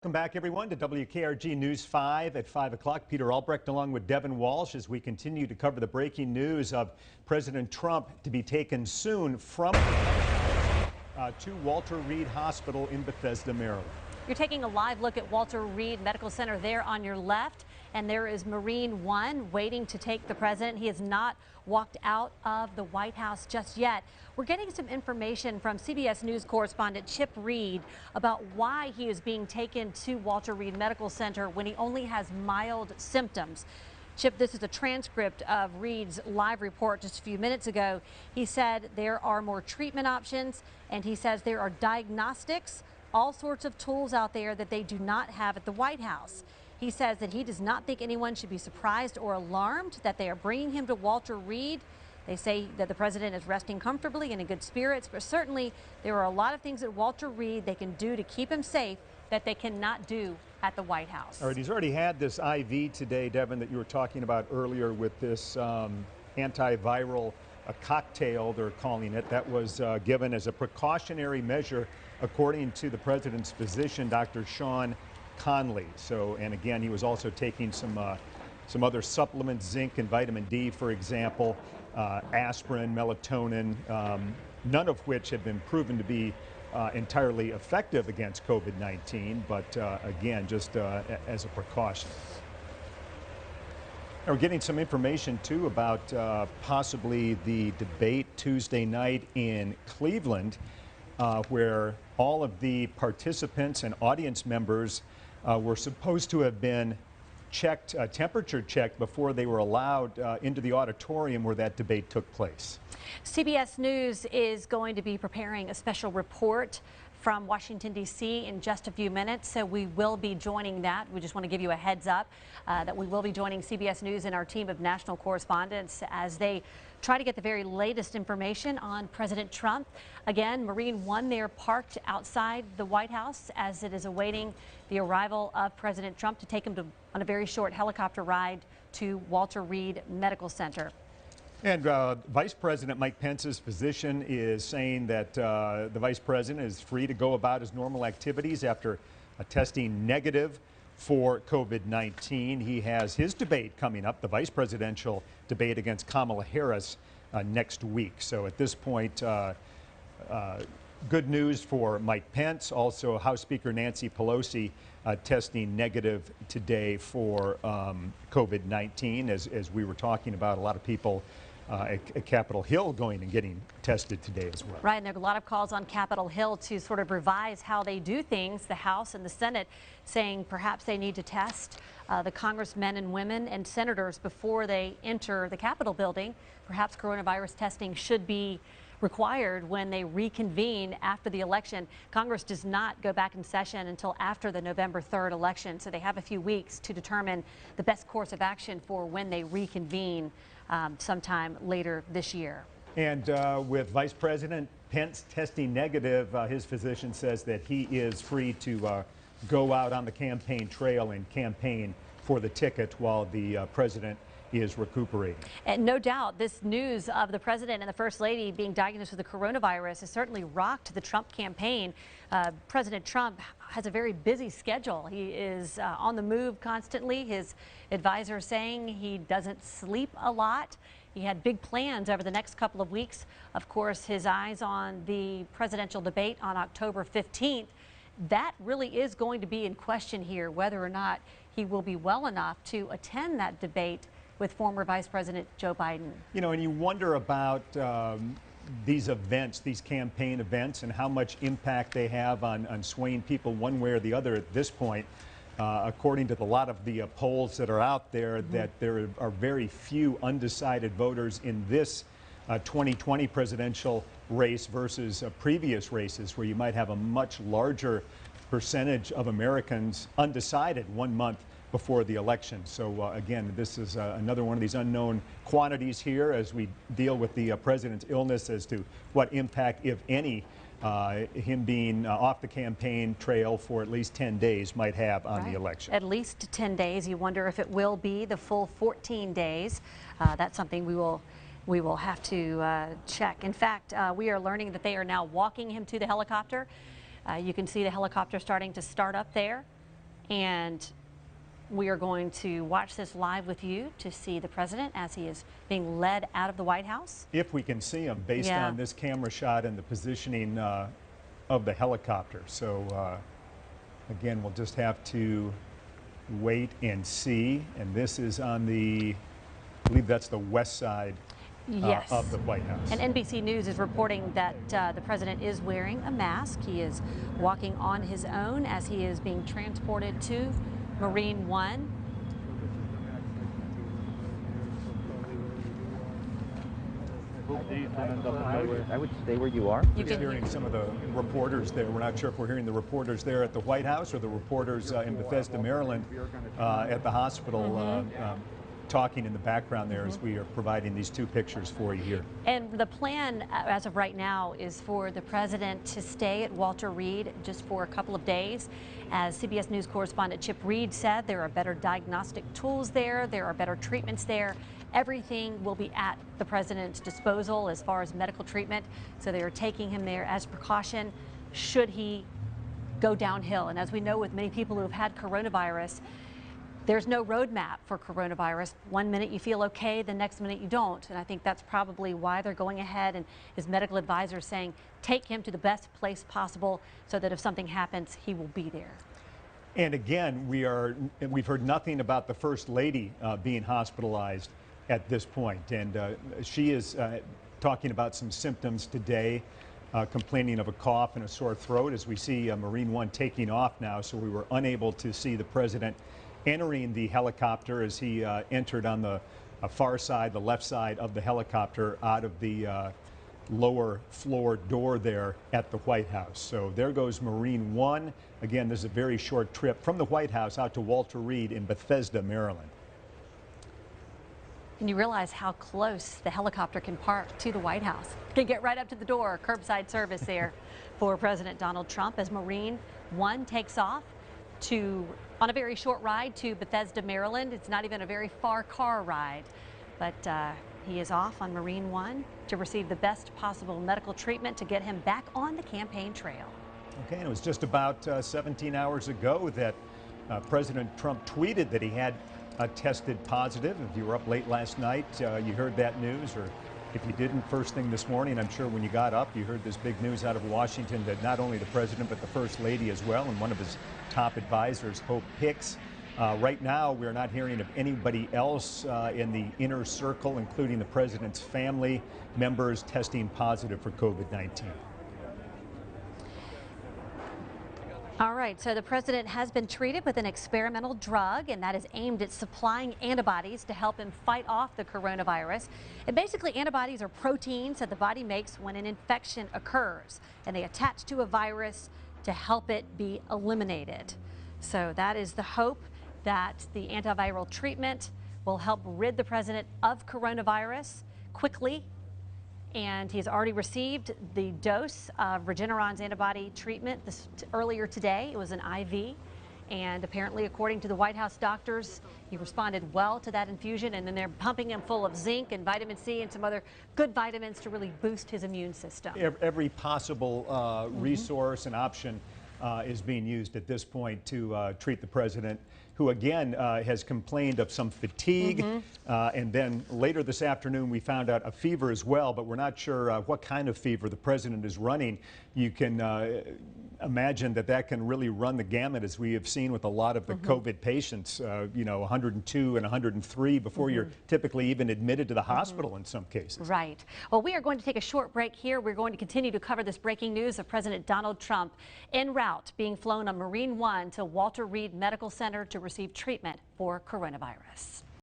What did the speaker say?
Welcome back, everyone, to WKRG News 5 at 5 o'clock. Peter Albrecht along with Devin Walsh as we continue to cover the breaking news of President Trump to be taken soon from to Walter Reed Hospital in Bethesda, Maryland. You're taking a live look at Walter Reed Medical Center there on your left, and there is Marine One waiting to take the president. He has not walked out of the White House just yet. We're getting some information from CBS News correspondent Chip Reed about why he is being taken to Walter Reed Medical Center when he only has mild symptoms. Chip, this is a transcript of Reed's live report just a few minutes ago. He said there are more treatment options, and he says there are diagnostics, all sorts of tools out there that they do not have at the White House. He says that he does not think anyone should be surprised or alarmed that they are bringing him to Walter Reed. They say that the president is resting comfortably and in good spirits, but certainly there are a lot of things at Walter Reed they can do to keep him safe that they cannot do at the White House. All right, he's already had this IV today, Devin, that you were talking about earlier with this antiviral cocktail, they're calling it, that was given as a precautionary measure, according to the president's physician, Dr. Sean Conley. So, and again, he was also taking some other supplements, zinc and vitamin D, for example, aspirin, melatonin, none of which have been proven to be entirely effective against COVID-19, but again, just as a precaution. Now, we're getting some information too about possibly the debate Tuesday night in Cleveland, where all of the participants and audience members were supposed to have been checked, temperature checked before they were allowed into the auditorium where that debate took place. CBS News is going to be preparing a special report from Washington, D.C. in just a few minutes, so we will be joining that. We just want to give you a heads up that we will be joining CBS News and our team of national correspondents as they try to get the very latest information on President Trump. Again, Marine One there parked outside the White House as it is awaiting the arrival of President Trump to take him on a very short helicopter ride to Walter Reed Medical Center. And Vice President Mike Pence's physician is saying that the Vice President is free to go about his normal activities after testing negative for COVID-19. He has his debate coming up, the vice presidential debate against Kamala Harris next week. So at this point, good news for Mike Pence. Also, House Speaker Nancy Pelosi testing negative today for COVID-19. As we were talking about, a lot of people at Capitol Hill going and getting tested today as well. Right, and there are a lot of calls on Capitol Hill to sort of revise how they do things. The House and the Senate saying perhaps they need to test the congressmen and women and senators before they enter the Capitol building. Perhaps coronavirus testing should be required when they reconvene after the election. Congress does not go back in session until after the November 3rd election, so they have a few weeks to determine the best course of action for when they reconvene sometime later this year. And with Vice President Pence testing negative, his physician says that he is free to go out on the campaign trail and campaign for the ticket while the president is recuperating. And no doubt this news of the president and the first lady being diagnosed with the coronavirus has certainly rocked the Trump campaign. President Trump has a very busy schedule. He is on the move constantly. His advisor saying he doesn't sleep a lot. He had big plans over the next couple of weeks. Of course, his eyes on the presidential debate on October 15th. That really is going to be in question here, whether or not he will be well enough to attend that debate with former Vice President Joe Biden. You know, and you wonder about these events, these campaign events, and how much impact they have on swaying people one way or the other at this point. According to a lot of the polls that are out there, that there are very few undecided voters in this 2020 presidential race versus previous races where you might have a much larger percentage of Americans undecided 1 month before the election. So again, this is another one of these unknown quantities here as we deal with the president's illness as to what impact, if any, him being off the campaign trail for at least 10 days might have on the election. At least 10 days. You wonder if it will be the full 14 days. That's something we will have to check. In fact, we are learning that they are now walking him to the helicopter. You can see the helicopter starting to start up there. And we are going to watch this live with you to see the president as he is being led out of the White House. If we can see him based on this camera shot and the positioning of the helicopter. So again, we'll just have to wait and see. And this is on the, I believe that's the west side of the White House. And NBC News is reporting that the president is wearing a mask. He is walking on his own as he is being transported to Marine One. I would stay where you are. We're just hearing some of the reporters there. We're not sure if we're hearing the reporters there at the White House or the reporters in Bethesda, Maryland at the hospital talking in the background there as we are providing these two pictures for you here. And the plan as of right now is for the president to stay at Walter Reed just for a couple of days. As CBS News correspondent Chip Reed said, there are better diagnostic tools there. There are better treatments there. Everything will be at the president's disposal as far as medical treatment. So they are taking him there as precaution should he go downhill. And as we know with many people who have had coronavirus, there's no roadmap for coronavirus. One minute you feel okay, the next minute you don't. And I think that's probably why they're going ahead and his medical advisor is saying take him to the best place possible so that if something happens, he will be there. And again, we've heard nothing about the First Lady being hospitalized at this point. And she is talking about some symptoms today, complaining of a cough and a sore throat as we see Marine One taking off now. So we were unable to see the president entering the helicopter as he entered on the far side, the left side of the helicopter out of the lower floor door there at the White House. So there goes Marine One. Again, this is a very short trip from the White House out to Walter Reed in Bethesda, Maryland. And you realize how close the helicopter can park to the White House. You can get right up to the door, curbside service there for President Donald Trump as Marine One takes off on a very short ride to Bethesda, Maryland. It's not even a very far car ride, but he is off on Marine One to receive the best possible medical treatment to get him back on the campaign trail. Okay, and it was just about 17 hours ago that President Trump tweeted that he had tested positive. If you were up late last night, you heard that news, or if you didn't first thing this morning, I'm sure when you got up, you heard this big news out of Washington that not only the president, but the First Lady as well, and one of his top advisors, Hope Hicks. Right now, we're not hearing of anybody else in the inner circle, including the president's family members, testing positive for COVID-19. All right, so the president has been treated with an experimental drug, and that is aimed at supplying antibodies to help him fight off the coronavirus. And basically, antibodies are proteins that the body makes when an infection occurs, and they attach to a virus to help it be eliminated. So that is the hope that the antiviral treatment will help rid the president of coronavirus quickly. And he's already received the dose of Regeneron's antibody treatment earlier today. It was an IV. And apparently, according to the White House doctors, he responded well to that infusion. And then they're pumping him full of zinc and vitamin C and some other good vitamins to really boost his immune system. Every possible resource and option is being used at this point to treat the president, who again has complained of some fatigue. And then later this afternoon, we found out a fever as well, but we're not sure what kind of fever the president is running. You can imagine that that can really run the gamut, as we have seen with a lot of the COVID patients, you know, 102 and 103 before you're typically even admitted to the hospital in some cases. Right. Well, we are going to take a short break here. We're going to continue to cover this breaking news of President Donald Trump en route, being flown on Marine One to Walter Reed Medical Center to receive treatment for coronavirus.